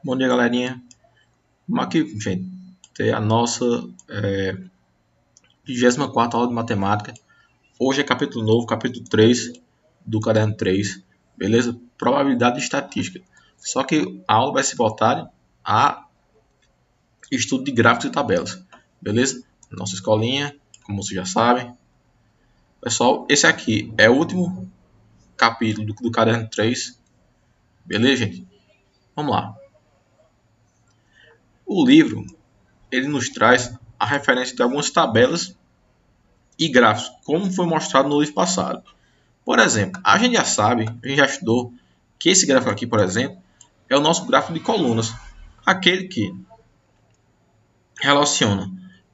Bom dia, galerinha. Vamos aqui, gente, ter a nossa 24ª aula de matemática. Hoje é capítulo novo, capítulo 3 do caderno 3, beleza? Probabilidade e estatística. Só que a aula vai se voltar a estudo de gráficos e tabelas, beleza? Nossa escolinha, como vocês já sabem. Pessoal, esse aqui é o último capítulo do caderno 3, beleza, gente? Vamos lá. O livro, ele nos traz a referência de algumas tabelas e gráficos, como foi mostrado no livro passado. Por exemplo, a gente já sabe, a gente já estudou, que esse gráfico aqui, por exemplo, é o nosso gráfico de colunas. Aquele que relaciona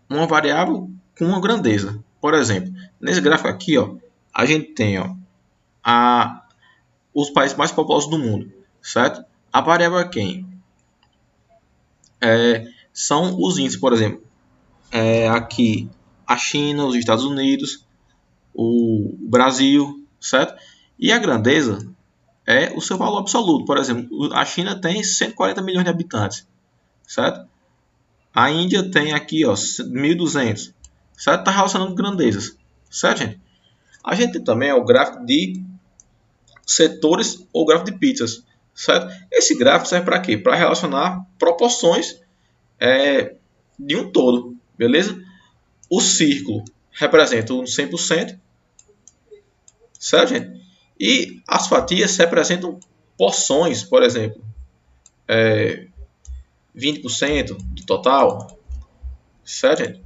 uma variável com uma grandeza. Por exemplo, nesse gráfico aqui, ó, a gente tem os países mais populosos do mundo, certo? A variável é quem? São os índices, por exemplo. Aqui a China, os Estados Unidos, o Brasil, certo? E a grandeza é o seu valor absoluto. Por exemplo, a China tem 140 milhões de habitantes, certo? A Índia tem aqui, ó, 1.200, certo? Está relacionando grandezas, certo, gente? A gente tem também o gráfico de setores ou gráfico de pizzas, certo? Esse gráfico serve para quê? Para relacionar proporções de um todo, beleza? O círculo representa um 100%, certo, gente? E as fatias representam porções, por exemplo, 20% do total, certo, gente?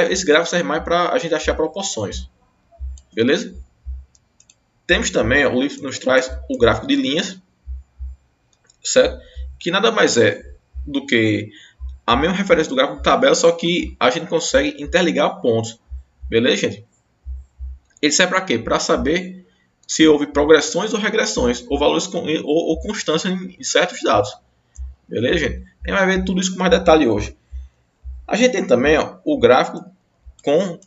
Esse gráfico serve mais para a gente achar proporções, beleza? Temos também, o livro nos traz o gráfico de linhas, certo? Que nada mais é do que a mesma referência do gráfico de tabela, só que a gente consegue interligar pontos, beleza, gente? Ele serve para quê? Para saber se houve progressões ou regressões, ou valores ou constância em certos dados. Beleza, gente? A gente vai ver tudo isso com mais detalhe hoje. A gente tem também, ó, o gráfico com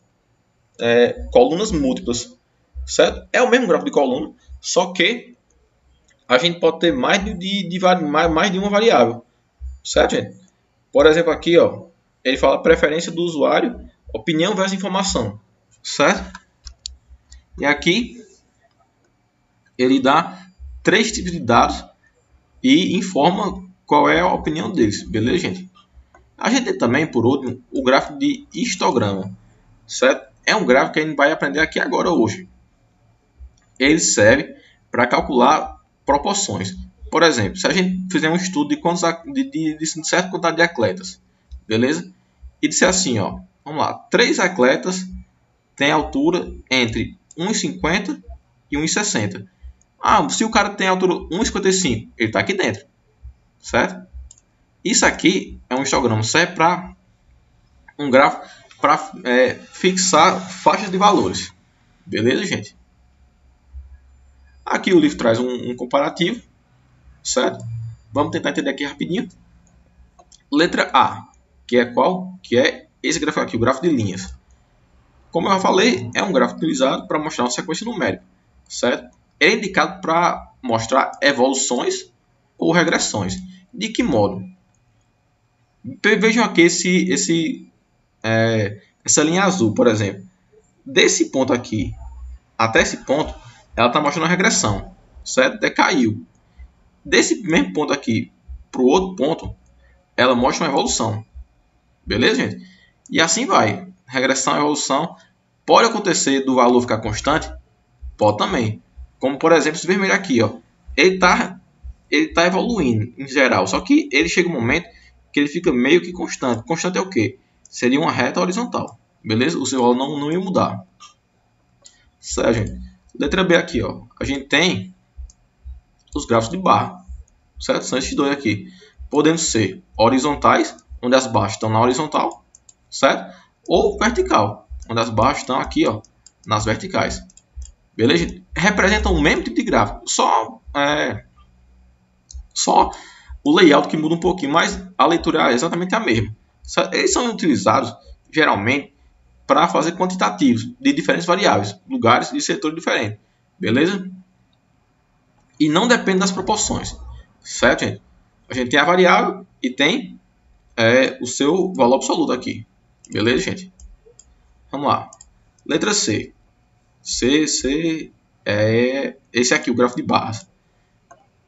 colunas múltiplas, certo? É o mesmo gráfico de coluna, só que a gente pode ter mais de uma variável, certo, gente? Por exemplo, aqui, ó, ele fala preferência do usuário, opinião versus informação, certo? E aqui ele dá 3 tipos de dados e informa qual é a opinião deles, beleza, gente? A gente tem também, por último, o gráfico de histograma, certo? É um gráfico que a gente vai aprender aqui agora hoje. Ele serve para calcular proporções. Por exemplo, se a gente fizer um estudo de certa quantidade de atletas, beleza? E disser assim, ó, vamos lá, 3 atletas têm altura entre 1,50 e 1,60. Se o cara tem altura 1,55, ele está aqui dentro, certo? Isso aqui é um histograma, serve para um gráfico para fixar faixas de valores, beleza, gente? Aqui o livro traz um comparativo, certo? Vamos tentar entender aqui rapidinho. Letra A, que é qual? Que é esse gráfico aqui, o gráfico de linhas. Como eu já falei, é um gráfico utilizado para mostrar uma sequência numérica, certo? É indicado para mostrar evoluções ou regressões. De que modo? Vejam aqui essa linha azul, por exemplo. Desse ponto aqui até esse ponto, ela está mostrando uma regressão, certo? Decaiu. Desse mesmo ponto aqui para o outro ponto, ela mostra uma evolução. Beleza, gente? E assim vai. Regressão, evolução. Pode acontecer do valor ficar constante? Pode também. Como, por exemplo, esse vermelho aqui, ó. Ele tá evoluindo em geral. Só que ele chega um momento que ele fica meio que constante. Constante é o quê? Seria uma reta horizontal. Beleza? O seu valor não ia mudar. Certo, gente? Letra B aqui, ó. A gente tem os gráficos de barra. Certo? São esses dois aqui. Podendo ser horizontais, onde as barras estão na horizontal. Certo? Ou vertical, onde as barras estão aqui, ó, nas verticais. Beleza? Representam o mesmo tipo de gráfico. Só o layout que muda um pouquinho, mas a leitura é exatamente a mesma. Eles são utilizados, geralmente, para fazer quantitativos de diferentes variáveis, lugares e setores diferentes. Beleza? E não depende das proporções. Certo, gente? A gente tem a variável e tem o seu valor absoluto aqui. Beleza, gente? Vamos lá. Letra C. C é esse aqui, o gráfico de barras.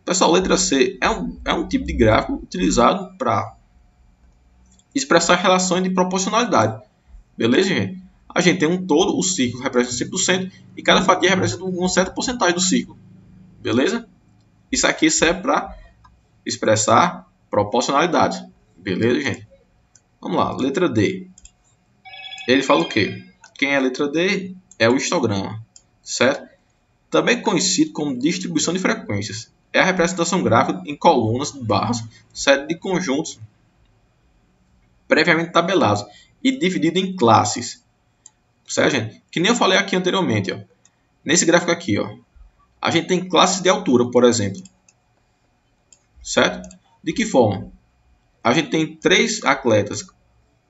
Pessoal, letra C é um tipo de gráfico utilizado para expressar relações de proporcionalidade. Beleza, gente? A gente tem um todo, o círculo representa 100% e cada fatia representa uma certa porcentagem do círculo. Beleza? Isso aqui serve para expressar proporcionalidade. Beleza, gente? Vamos lá, letra D. Ele fala o quê? Quem é a letra D? É o histograma, certo? Também conhecido como distribuição de frequências. É a representação gráfica em colunas de barras, certo? De conjuntos previamente tabelados e dividido em classes. Certo, gente? Que nem eu falei aqui anteriormente. Ó. Nesse gráfico aqui, ó, a gente tem classes de altura, por exemplo. Certo? De que forma? A gente tem 3 atletas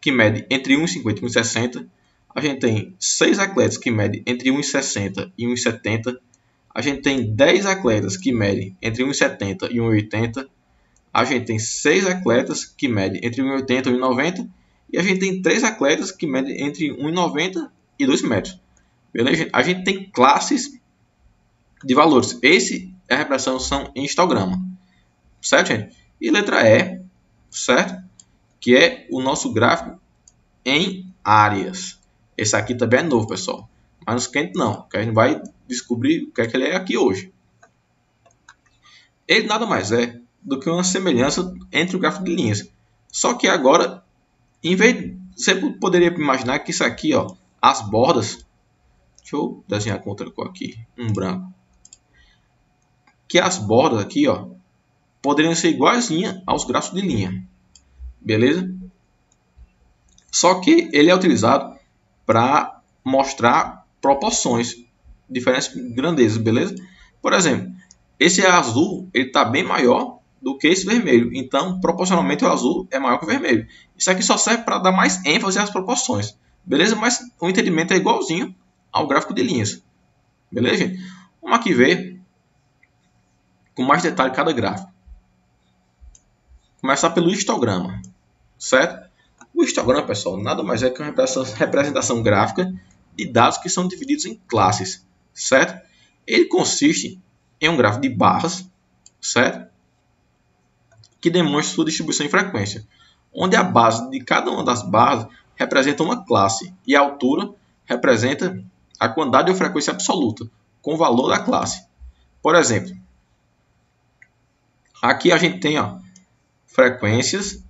que medem entre 1,50 e 1,60. A gente tem 6 atletas que medem entre 1,60 e 1,70. A gente tem 10 atletas que medem entre 1,70 e 1,80. A gente tem 6 atletas que medem entre 1,80 e 1,90. E a gente tem 3 atletas que medem entre 1,90 e 2 metros. Beleza? A gente tem classes de valores. Esse é a representação em histograma. Certo, gente? E letra E, certo? Que é o nosso gráfico em áreas. Esse aqui também é novo, pessoal. Mas não esquente não, que a gente vai descobrir o que é que ele é aqui hoje. Ele nada mais é do que uma semelhança entre o gráfico de linhas. Só que agora, em vez, você poderia imaginar que isso aqui, ó, as bordas, deixa eu desenhar com outra cor aqui, um branco, que as bordas aqui, ó, poderiam ser iguaizinhas aos gráficos de linha, beleza? Só que ele é utilizado para mostrar proporções, diferentes grandezas, beleza? Por exemplo, esse azul ele está bem maior do que esse vermelho, então proporcionalmente o azul é maior que o vermelho. Isso aqui só serve para dar mais ênfase às proporções, beleza? Mas o entendimento é igualzinho ao gráfico de linhas, beleza, gente? Vamos aqui ver com mais detalhe cada gráfico. Começar pelo histograma, certo? O histograma, pessoal, nada mais é que uma representação gráfica de dados que são divididos em classes, certo? Ele consiste em um gráfico de barras, certo? Que demonstra sua distribuição em frequência, onde a base de cada uma das barras representa uma classe e a altura representa a quantidade ou frequência absoluta, com o valor da classe. Por exemplo, aqui a gente tem, ó, frequências,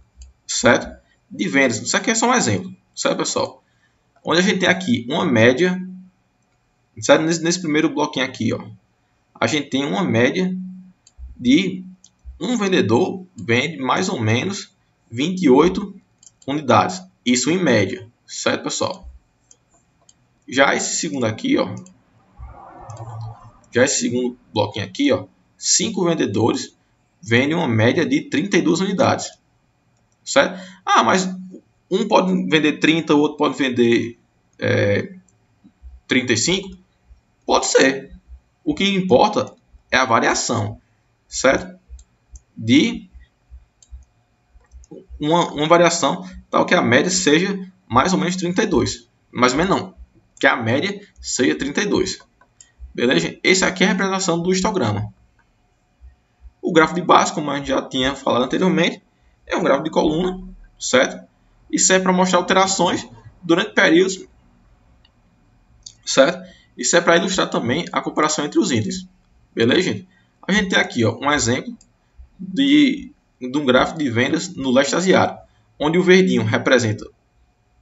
certo? De vendas. Isso aqui é só um exemplo, certo, pessoal? Onde a gente tem aqui uma média, certo? Nesse primeiro bloquinho aqui, ó, a gente tem uma média de um vendedor vende mais ou menos 28 unidades. Isso em média, certo, pessoal? Já esse segundo aqui, ó, já esse segundo bloquinho aqui, ó, 5 vendedores vendem uma média de 32 unidades. Certo? Ah, mas um pode vender 30, o outro pode vender 35? Pode ser. O que importa é a variação, certo? De uma variação tal que a média seja mais ou menos 32. Mais ou menos não, que a média seja 32. Beleza? Esse aqui é a representação do histograma. O gráfico de base, como a gente já tinha falado anteriormente, é um gráfico de coluna, certo? E serve para mostrar alterações durante períodos, certo? E serve para ilustrar também a comparação entre os itens. Beleza, gente? A gente tem aqui, ó, um exemplo de um gráfico de vendas no leste asiático, onde o verdinho representa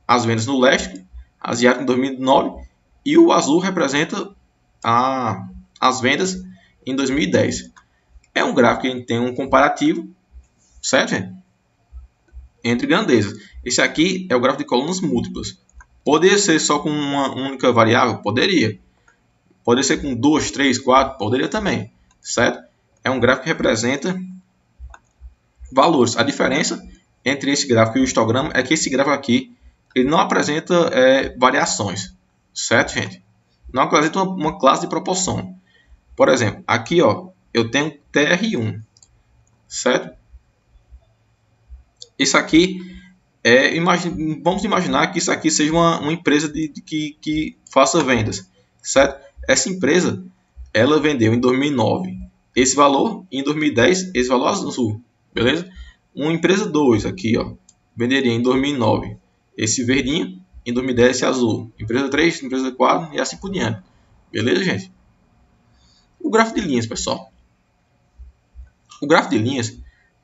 as vendas no leste asiático em 2009 e o azul representa as vendas em 2010. É um gráfico que a gente tem um comparativo, certo, gente? Entre grandezas. Esse aqui é o gráfico de colunas múltiplas. Poderia ser só com uma única variável? Poderia. Poderia ser com 2, 3, 4? Poderia também. Certo? É um gráfico que representa valores. A diferença entre esse gráfico e o histograma é que esse gráfico aqui ele não apresenta variações. Certo, gente? Não apresenta uma classe de proporção. Por exemplo, aqui, ó, eu tenho TR1. Certo? Isso aqui vamos imaginar que isso aqui seja uma empresa que faça vendas, certo? Essa empresa, ela vendeu em 2009 esse valor e em 2010 esse valor azul, beleza? Uma empresa 2 aqui, ó, venderia em 2009 esse verdinho, em 2010 esse azul. Empresa 3, empresa 4 e assim por diante. Beleza, gente? O gráfico de linhas, pessoal. O gráfico de linhas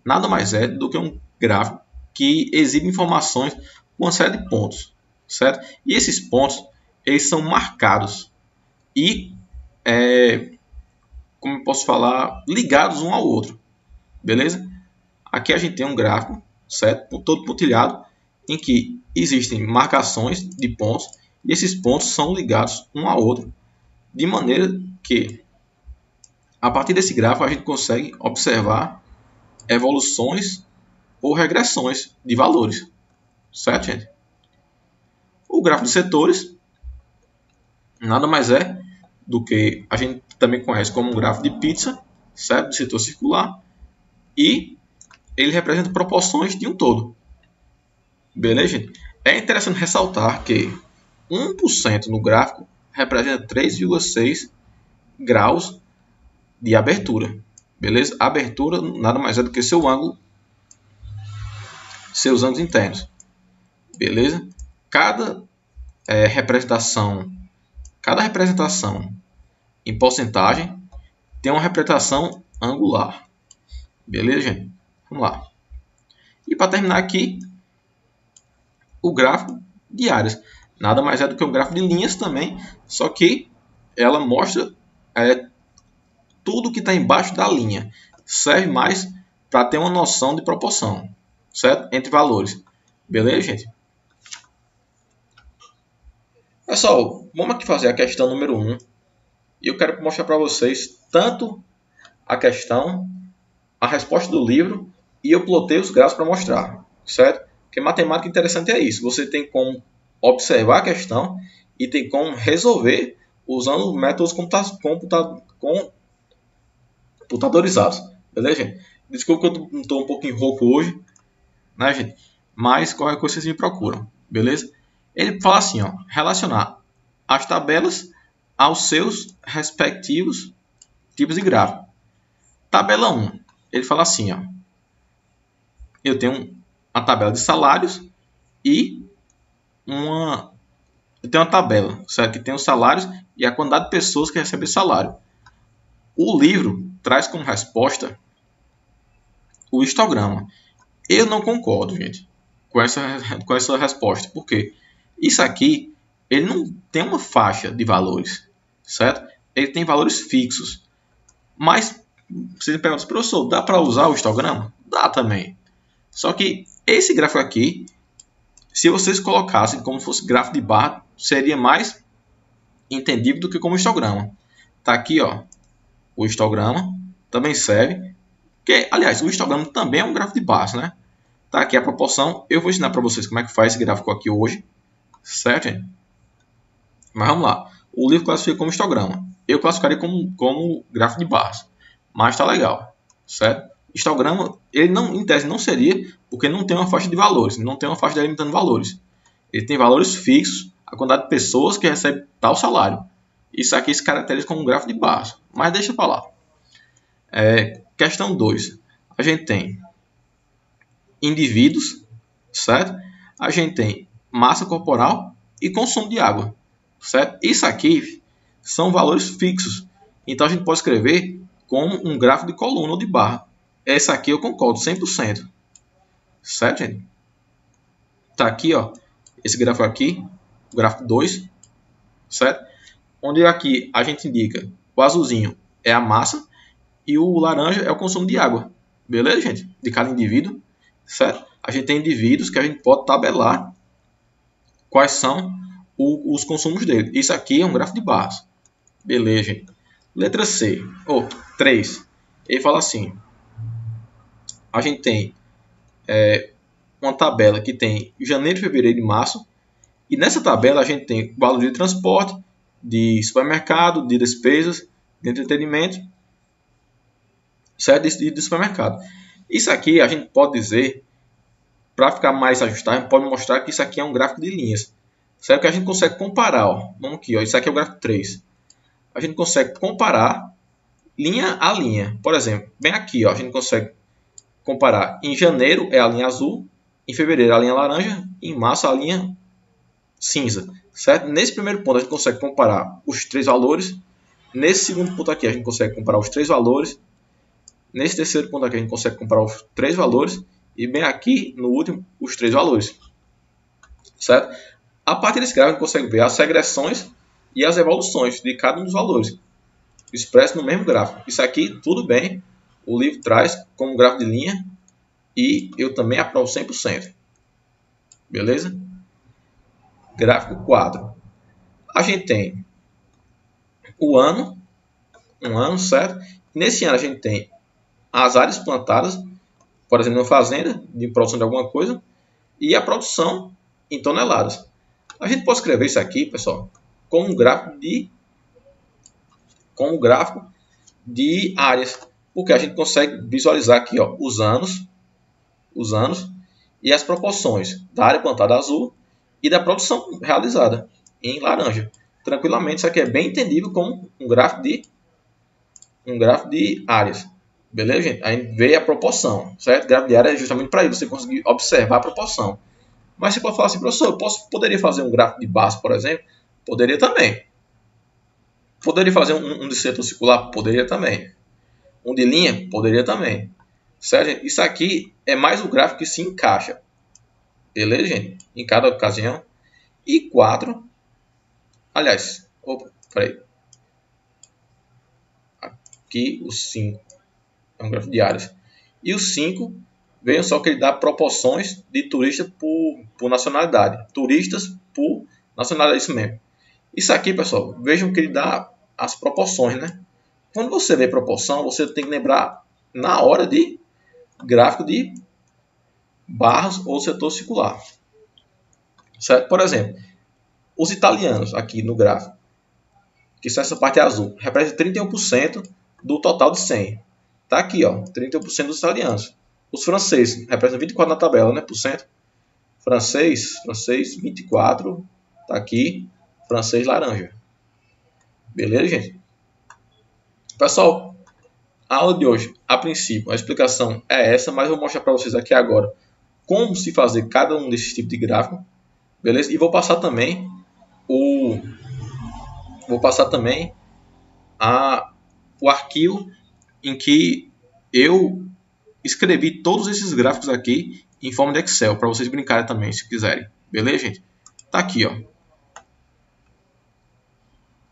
nada mais é do que um gráfico que exibe informações com uma série de pontos, certo? E esses pontos, eles são marcados e, como eu posso falar, ligados um ao outro, beleza? Aqui a gente tem um gráfico, certo? Todo pontilhado, em que existem marcações de pontos e esses pontos são ligados um ao outro, de maneira que, a partir desse gráfico, a gente consegue observar evoluções ou regressões de valores, certo, gente? O gráfico de setores nada mais é do que a gente também conhece como um gráfico de pizza, certo? De setor circular, e ele representa proporções de um todo. Beleza, gente? É interessante ressaltar que 1% no gráfico representa 3,6 graus de abertura. Beleza? A abertura nada mais é do que seus ângulos internos. Beleza? Cada representação em porcentagem tem uma representação angular. Beleza, gente? Vamos lá. E para terminar aqui, o gráfico de áreas. Nada mais é do que um gráfico de linhas também, só que ela mostra tudo que está embaixo da linha. Serve mais para ter uma noção de proporção, certo? Entre valores. Beleza, gente? Pessoal, vamos aqui fazer a questão número 1. E eu quero mostrar para vocês tanto a questão, a resposta do livro, e eu plotei os gráficos para mostrar, certo? Porque matemática interessante é isso. Você tem como observar a questão e tem como resolver usando métodos computadorizados. Beleza, gente? Desculpa que eu estou um pouquinho rouco hoje, né, gente? Mas qualquer coisa vocês me procuram, beleza? Ele fala assim, ó, relacionar as tabelas aos seus respectivos tipos de gráfico. Tabela 1, ele fala assim, ó, eu tenho a tabela de salários e eu tenho uma tabela, certo? Que tem os salários e a quantidade de pessoas que recebem salário. O livro traz como resposta o histograma. Eu não concordo, gente, com essa resposta. Por quê? Isso aqui, ele não tem uma faixa de valores, certo? Ele tem valores fixos. Mas, você me pergunta, professor, dá para usar o histograma? Dá também. Só que esse gráfico aqui, se vocês colocassem como fosse gráfico de barra, seria mais entendível do que como histograma. Tá aqui, ó, o histograma também serve. Que, aliás, o histograma também é um gráfico de barras, né? Tá aqui a proporção. Eu vou ensinar para vocês como é que faz esse gráfico aqui hoje, certo, gente? Mas vamos lá. O livro classifica como histograma. Eu classificaria como gráfico de barras. Mas tá legal, certo? Histograma, ele não, em tese não seria, porque não tem uma faixa de valores, não tem uma faixa delimitando valores. Ele tem valores fixos, a quantidade de pessoas que recebem tal salário. Isso aqui se caracteriza como um gráfico de barras. Mas deixa para lá. Questão 2. A gente tem indivíduos, certo? A gente tem massa corporal e consumo de água, certo? Isso aqui são valores fixos. Então a gente pode escrever como um gráfico de coluna ou de barra. Essa aqui eu concordo 100%. Certo, gente? Tá aqui, ó, esse gráfico aqui, o gráfico 2, certo? Onde aqui a gente indica o azulzinho é a massa e o laranja é o consumo de água. Beleza, gente? De cada indivíduo, certo? A gente tem indivíduos que a gente pode tabelar quais são os consumos dele. Isso aqui é um gráfico de barras. Beleza, gente? Letra C, 3. Ele fala assim, a gente tem uma tabela que tem janeiro, fevereiro e março. E nessa tabela a gente tem valor de transporte, de supermercado, de despesas, de entretenimento, certo? E de supermercado. Isso aqui a gente pode dizer para ficar mais ajustável, pode mostrar que isso aqui é um gráfico de linhas. Certo? Que a gente consegue comparar. Ó. Vamos aqui, ó. Isso aqui é o gráfico 3. A gente consegue comparar linha a linha. Por exemplo, bem aqui, ó, a gente consegue comparar. Em janeiro é a linha azul, em fevereiro a linha laranja, em março a linha cinza. Certo? Nesse primeiro ponto a gente consegue comparar os 3 valores. Nesse segundo ponto aqui a gente consegue comparar os 3 valores. Nesse terceiro ponto aqui a gente consegue comparar os 3 valores. E bem aqui, no último, os 3 valores. Certo? A partir desse gráfico a gente consegue ver as regressões e as evoluções de cada um dos valores, expresso no mesmo gráfico. Isso aqui, tudo bem, o livro traz como gráfico de linha e eu também aprovo 100%. Beleza? Gráfico 4. A gente tem o ano, um ano, certo? Nesse ano a gente tem as áreas plantadas, por exemplo, uma fazenda de produção de alguma coisa, e a produção em toneladas. A gente pode escrever isso aqui, pessoal, como um gráfico de áreas, porque a gente consegue visualizar aqui, ó, os anos e as proporções da área plantada azul e da produção realizada em laranja. Tranquilamente, isso aqui é bem entendível como um gráfico de áreas. Beleza, gente? A gente vê a proporção, certo? Gráfico de área é justamente para isso, você conseguir observar a proporção. Mas você pode falar assim, professor, eu poderia fazer um gráfico de base, por exemplo? Poderia também. Poderia fazer um de setor circular? Poderia também. Um de linha? Poderia também. Certo, gente? Isso aqui é mais o gráfico que se encaixa. Beleza, gente? Em cada ocasião. E 4. Aliás, opa, peraí. Aqui o 5. É um gráfico de áreas. E o 5, vejam só que ele dá proporções de turistas por nacionalidade. Turistas por nacionalidade, isso mesmo. Isso aqui, pessoal, vejam que ele dá as proporções, né? Quando você vê proporção, você tem que lembrar na hora de gráfico de barras ou setor circular. Certo? Por exemplo, os italianos aqui no gráfico, que são essa parte azul, representa 31% do total de 100. Tá aqui, ó, 31% dos italianos. Os franceses representam 24 na tabela, né? Por cento. Francês 24, tá aqui, francês laranja. Beleza, gente? Pessoal, a aula de hoje, a princípio, a explicação é essa, mas eu vou mostrar para vocês aqui agora como se fazer cada um desses tipos de gráfico, beleza? E vou passar também o arquivo em que eu escrevi todos esses gráficos aqui em forma de Excel, para vocês brincarem também, se quiserem. Beleza, gente? Tá aqui, ó.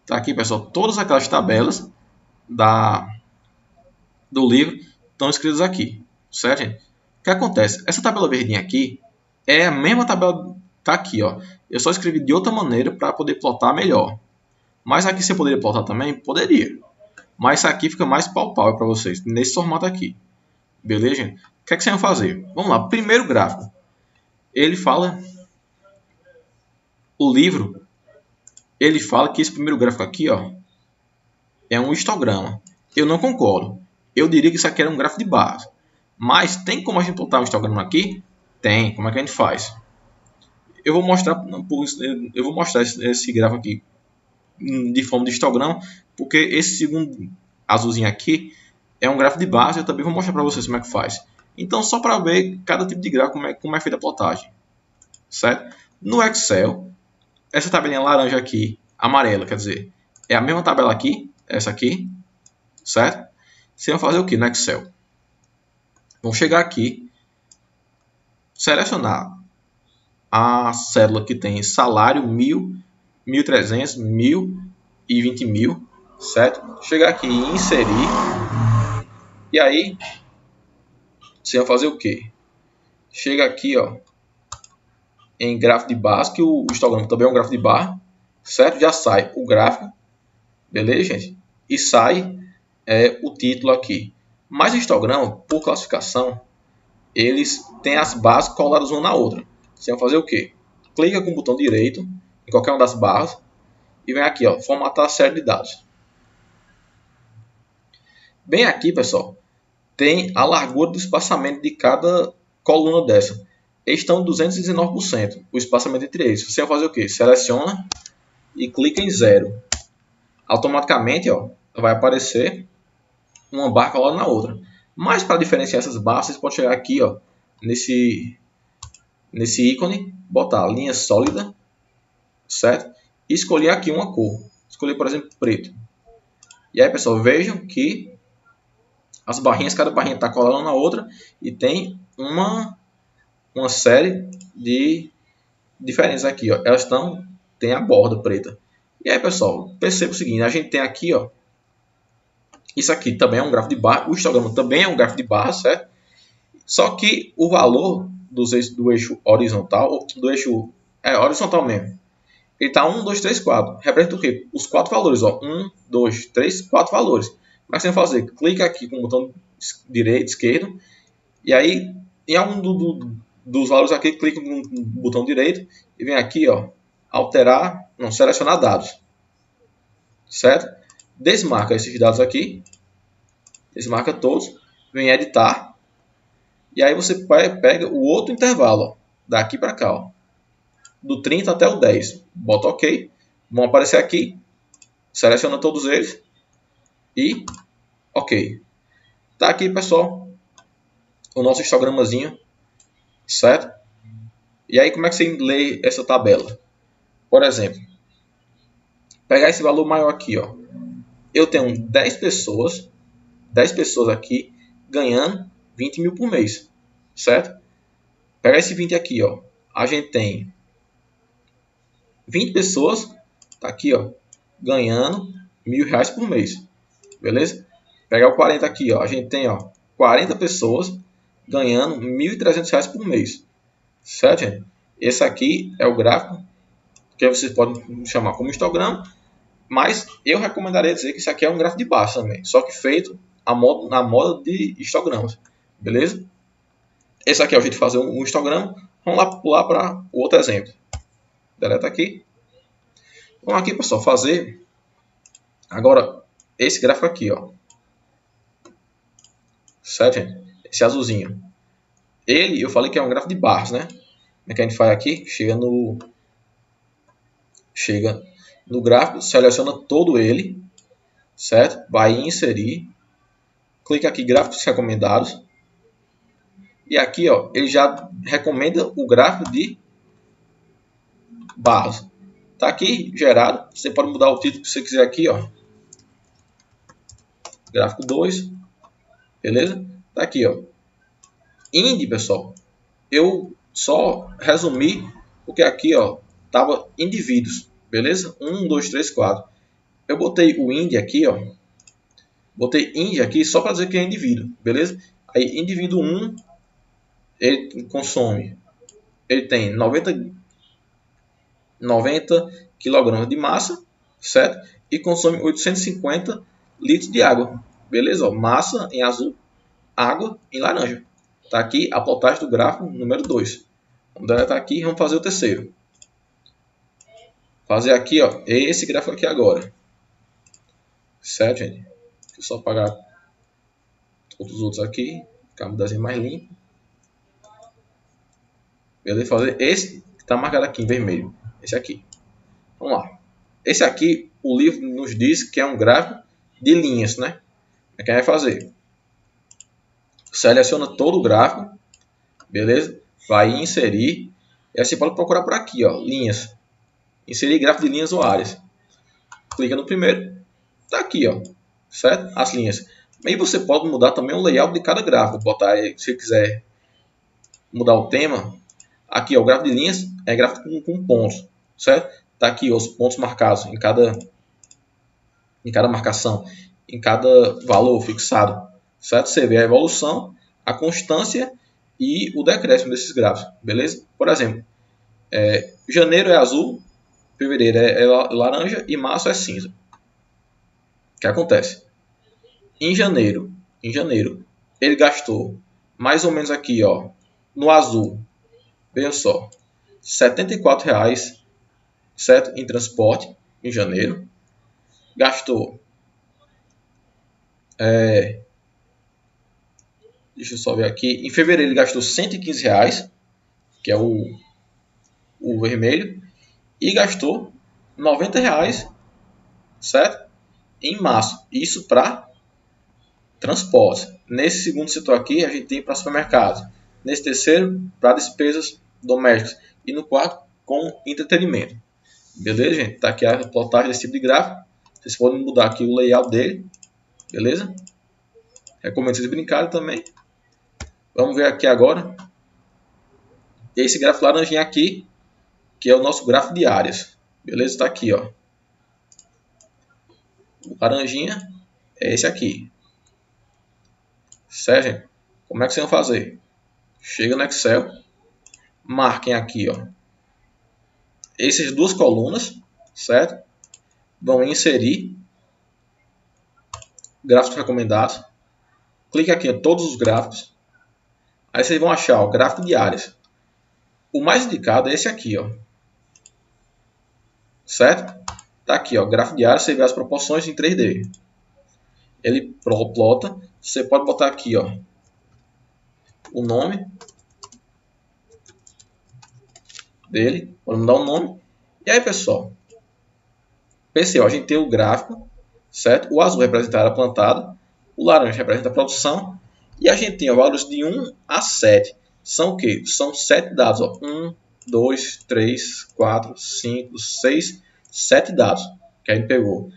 Tá aqui, pessoal, todas aquelas tabelas do livro estão escritas aqui, certo, gente? O que acontece? Essa tabela verdinha aqui é a mesma tabela, tá aqui, ó. Eu só escrevi de outra maneira para poder plotar melhor. Mas aqui você poderia plotar também? Poderia. Mas isso aqui fica mais palpável para vocês, nesse formato aqui. Beleza, gente? O que é que vocês vão fazer? Vamos lá, primeiro gráfico. Ele fala... O livro, ele fala que esse primeiro gráfico aqui, ó, é um histograma. Eu não concordo. Eu diria que isso aqui era um gráfico de barras. Mas tem como a gente botar um histograma aqui? Tem. Como é que a gente faz? Eu vou mostrar esse gráfico aqui de forma de histograma, porque esse segundo azulzinho aqui é um gráfico de barras. Eu também vou mostrar para vocês como é que faz. Então, só para ver cada tipo de gráfico, como é feita a plotagem. Certo? No Excel, essa tabelinha laranja aqui, amarela, quer dizer, é a mesma tabela aqui, essa aqui, certo? Você vai fazer o que no Excel? Vamos chegar aqui, selecionar a célula que tem salário 1.000, 1.300, 1.000 e 20.000, certo? Chegar aqui e inserir. E aí, você vai fazer o que? Chega aqui, ó, em gráfico de barras, que o histograma também é um gráfico de barra, certo? Já sai o gráfico, beleza, gente? E sai o título aqui. Mas o histograma, por classificação, eles têm as barras coladas uma na outra. Você vai fazer o quê? Clica com o botão direito em qualquer uma das barras e vem aqui, ó, formatar a série de dados. Bem aqui, pessoal, tem a largura do espaçamento de cada coluna dessa. eles estão 219%, o espaçamento entre eles. Você vai fazer o quê? Seleciona e clica em 0. Automaticamente, ó, vai aparecer uma barra colada na outra. Mas para diferenciar essas barras, você pode chegar aqui, ó, nesse ícone, botar linha sólida, certo? E escolher aqui uma cor. Escolher, por exemplo, preto. E aí, pessoal, vejam que as barrinhas, cada barrinha está colada na outra e tem uma série de diferenças aqui, ó. Elas tem a borda preta. E aí, pessoal, perceba o seguinte, a gente tem aqui, ó, isso aqui também é um gráfico de barra, o histograma também é um gráfico de barra, certo? Só que o valor do eixo horizontal, ou do eixo horizontal mesmo, ele está 1, 2, 3, 4. Representa o quê? Os 4 valores, ó. 1, 2, 3, 4 valores. Mas você vai fazer, clica aqui com o botão direito, esquerdo, e aí em algum dos valores aqui, clica no botão direito e vem aqui, ó, alterar, não, selecionar dados, certo? Desmarca esses dados aqui, desmarca todos, vem editar, e aí você pega o outro intervalo, ó, daqui para cá, ó, do 30 até o 10, bota OK, vão aparecer aqui, seleciona todos eles e OK. Tá aqui, pessoal, o nosso histogramazinho, certo? E aí como é que você lê essa tabela? Por exemplo, pegar esse valor maior aqui, ó. Eu tenho 10 pessoas aqui ganhando 20 mil por mês, certo? Pegar esse 20 aqui, ó. A gente tem 20 pessoas, tá aqui, ó, ganhando R$1.000 por mês, beleza? Pegar o 40 aqui, ó. A gente tem, ó, 40 pessoas ganhando R$1.300 por mês, certo, gente? Esse aqui é o gráfico que vocês podem chamar como histograma, mas eu recomendaria dizer que isso aqui é um gráfico de barra também, só que feito na moda de histogramas, beleza? Esse aqui é o jeito de fazer um histograma. Vamos lá pular para o outro exemplo. Deleta aqui. Vamos aqui, pessoal, fazer agora esse gráfico aqui, ó. Certo, gente? Esse azulzinho. Ele, eu falei que é um gráfico de barras, né? Como é que a gente faz aqui? Chega no gráfico, seleciona todo ele, certo? Vai em inserir, clica aqui gráficos recomendados e aqui, ó, ele já recomenda o gráfico de barras. Tá aqui gerado, você pode mudar o título que você quiser aqui, ó. Gráfico 2, beleza? Tá aqui, ó. Ind, pessoal, eu só resumi porque aqui, ó, tava indivíduos, beleza? 1, 2, 3, 4. Eu botei o ind aqui, ó. Botei ind aqui só para dizer que é indivíduo, beleza? Aí, indivíduo 1, ele consome, ele tem 90 kg de massa, certo? E consome 850 litros de água, beleza? Ó, massa em azul, água em laranja. Tá aqui a plotagem do gráfico número 2. Vamos deletar aqui e vamos fazer o terceiro. Fazer aqui, ó, esse gráfico aqui agora. Certo, gente? Deixa eu só apagar todos os outros aqui. Ficar um desenho mais limpo. Beleza? Fazer esse que está marcado aqui em vermelho. Esse aqui. Vamos lá. Esse aqui, o livro nos diz que é um gráfico de linhas, né? É que vai fazer. Seleciona todo o gráfico. Beleza? Vai inserir. E aí você pode procurar por aqui, ó. Linhas. Inserir gráfico de linhas ou áreas. Clica no primeiro. Tá aqui, ó. Certo? As linhas. Aí você pode mudar também o layout de cada gráfico. Botar aí, se você quiser mudar o tema. Aqui, ó, o gráfico de linhas é gráfico com pontos, certo? Tá aqui ó, os pontos marcados em cada marcação, em cada valor fixado, certo? Você vê a evolução, a constância e o decréscimo desses gráficos, beleza? Por exemplo, janeiro é azul, fevereiro é laranja e março é cinza. O que acontece? Em janeiro, ele gastou mais ou menos aqui, ó, no azul, veja só, R$ 74,00, certo? Em transporte, em janeiro. Gastou, deixa eu só ver aqui, em fevereiro ele gastou R$ 115,00, que é o vermelho, e gastou R$90, certo? Em março. Isso para transporte. Nesse segundo setor aqui, a gente tem para supermercados. Nesse terceiro, para despesas domésticas. E no quarto, com entretenimento. Beleza, gente? Tá aqui a plotagem desse tipo de gráfico. Vocês podem mudar aqui o layout dele. Beleza? Recomendo vocês brincarem também. Vamos ver aqui agora. Esse gráfico laranjinha aqui, que é o nosso gráfico de áreas. Beleza? Está aqui, ó. O laranjinha é esse aqui. Certo, gente? Como é que vocês vão fazer? Chega no Excel. Marquem aqui, ó, essas duas colunas, certo? Vão inserir gráficos recomendados. Clique aqui em todos os gráficos. Aí vocês vão achar o gráfico de áreas. O mais indicado é esse aqui, ó. Certo? Tá aqui, ó, gráfico de áreas, você vê as proporções em 3D. Ele plota. Você pode botar aqui, ó, o nome dele. Pode mudar o nome. E aí, pessoal, percebeu, a gente tem o gráfico, certo? O azul representa a área plantada, o laranja representa a produção, e a gente tem valores de 1 a 7. São o quê? São 7 dados. Ó. 1, 2, 3, 4, 5, 6, 7 dados que a gente pegou.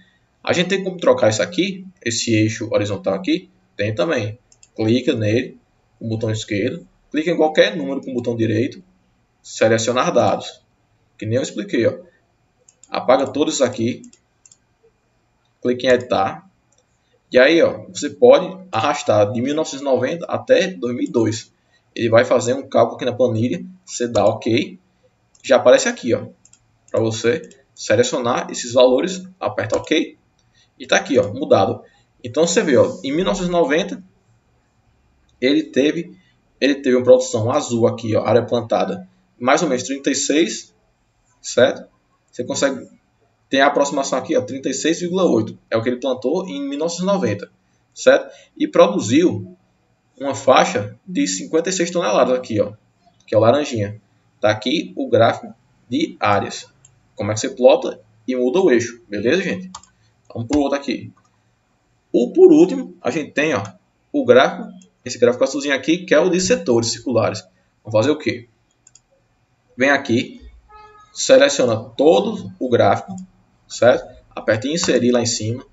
A gente tem como trocar isso aqui, esse eixo horizontal aqui? Tem também. Clica nele com o botão esquerdo, clica em qualquer número com o botão direito, selecionar dados. Que nem eu expliquei, ó. Apaga todos isso aqui, clique em editar, e aí, ó, você pode arrastar de 1990 até 2002. Ele vai fazer um cálculo aqui na planilha, você dá OK, já aparece aqui, ó, para você selecionar esses valores, aperta OK, e está aqui, ó, mudado. Então você vê, ó, em 1990 ele teve uma produção azul aqui, ó, área plantada, mais ou menos 36, certo? Você consegue ter a aproximação aqui, ó, 36,8. É o que ele plantou em 1990, certo? E produziu uma faixa de 56 toneladas aqui, ó, que é o laranjinha. Tá aqui o gráfico de áreas. Como é que você plota e muda o eixo, beleza, gente? Vamos para o outro aqui. Por último, a gente tem, ó, o gráfico, esse gráfico azulzinho aqui, que é o de setores circulares. Vamos fazer o quê? Vem aqui, seleciona todo o gráfico, certo? Aperta em inserir lá em cima.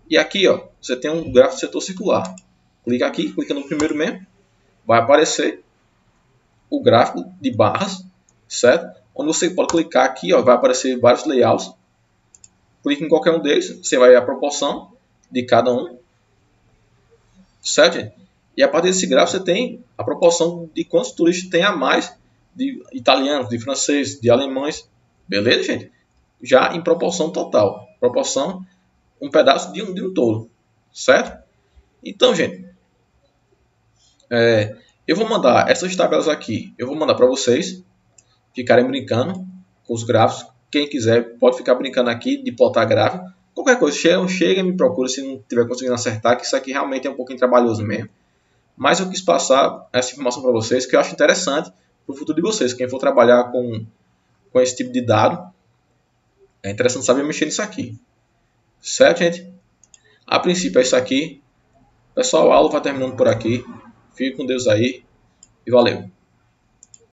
E aqui, ó, você tem um gráfico de setor circular. Clica aqui, clica no primeiro mesmo. Vai aparecer o gráfico de barras, certo? Onde você pode clicar aqui, ó, vai aparecer vários layouts. Clica em qualquer um deles, você vai ver a proporção de cada um, certo, gente? E a partir desse gráfico você tem a proporção de quantos turistas tem a mais de italianos, de franceses, de alemães. Beleza, gente? Já em proporção total. Proporção, um pedaço de um todo. Certo? Então, gente, eu vou mandar essas tabelas aqui. Eu vou mandar para vocês ficarem brincando com os gráficos. Quem quiser pode ficar brincando aqui de plotar gráfico. Qualquer coisa, chega e me procura se não estiver conseguindo acertar, que isso aqui realmente é um pouquinho trabalhoso mesmo. Mas eu quis passar essa informação para vocês, que eu acho interessante para o futuro de vocês. Quem for trabalhar com esse tipo de dado, é interessante saber mexer nisso aqui. Certo, gente? A princípio é isso aqui. Pessoal, a aula vai terminando por aqui. Fique com Deus aí e valeu!